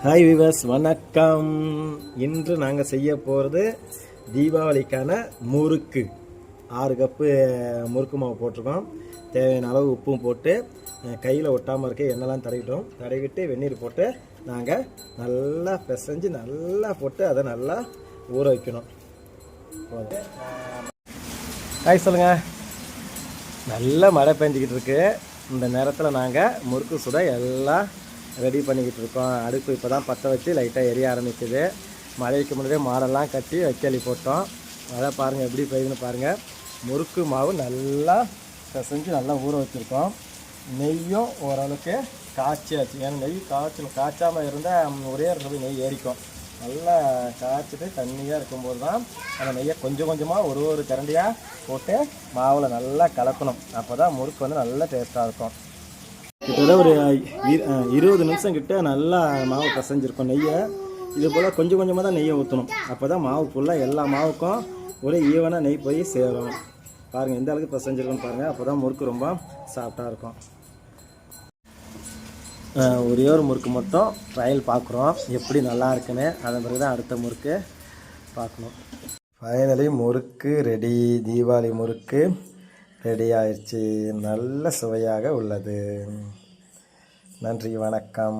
Hi viewers, வணக்கம். இன்று நாங்கள் செய்ய போகிறது தீபாவளிக்கான முறுக்கு. 6 கப்பு முறுக்கு மாவு போட்டிருக்கோம். தேவையான அளவு உப்பும் போட்டு கையில் ஒட்டாமல் இருக்க எண்ணெய்லாம் தடவிட்டு வெந்நீர் போட்டு நாங்கள் நல்லா பிசைஞ்சு நல்லா போட்டு அதை நல்லா ஊற வைக்கணும். ஹாய் சொல்லுங்கள். நல்ல மழை பெஞ்சிக்கிட்டு இருக்கு. இந்த நேரத்தில் நாங்கள் முறுக்கு சுட எல்லாம் ரெடி பண்ணிக்கிட்டு இருக்கோம். அடுப்பு இப்போ தான் பற்ற வச்சு லைட்டாக எரிய ஆரம்பிக்குது. மழைக்கு முன்னாடியே மாடெல்லாம் கட்டி வைக்கலி போட்டோம். மழை பாருங்கள் எப்படி பெய்யுதுன்னு பாருங்கள். முறுக்கு மாவு நல்லா பிசைஞ்சு நல்லா ஊற வச்சுருக்கோம். நெய்யும் ஓரளவுக்கு காய்ச்சியாச்சு. ஏன்னா நெய் காய்ச்சாமல் இருந்தால் ஒரே இடத்துல நெய் ஏறிக்கும். நல்லா காய்ச்சிட்டு தண்ணியாக இருக்கும்போது தான் அந்த நெய்யை கொஞ்சம் கொஞ்சமாக ஒரு கரண்டியாக போட்டு மாவில் நல்லா கலக்கணும். அப்போ தான் முறுக்கு வந்து நல்லா டேஸ்ட்டாக இருக்கும். கிட்டத்தட்ட ஒரு 20 நிமிஷம் கிட்ட நல்லா மாவு பிசைஞ்சிருக்கோம். நெய்யை இது போல் கொஞ்சம் கொஞ்சமாக தான் நெய்யை ஊற்றணும். அப்போ தான் மாவு ஃபுல்லாக எல்லா மாவுக்கும் ஒரே ஈவனாக நெய் போய் சேரும். பாருங்கள் எந்த அளவுக்கு பிசைஞ்சிருக்குன்னு பாருங்கள். அப்போ தான் முறுக்கு ரொம்ப சாஃப்டாக இருக்கும். ஒரே ஒரு முறுக்கு மட்டும் ட்ரையல் பார்க்குறோம் எப்படி நல்லா இருக்குன்னு. அதன் பிறகு தான் அடுத்த முறுக்கு பார்க்கணும். ஃபைனலி முறுக்கு ரெடி. தீபாவளி முறுக்கு ரெடி ஆயிடுச்சு. நல்ல சுவையாக உள்ளது. நன்றி, வணக்கம்.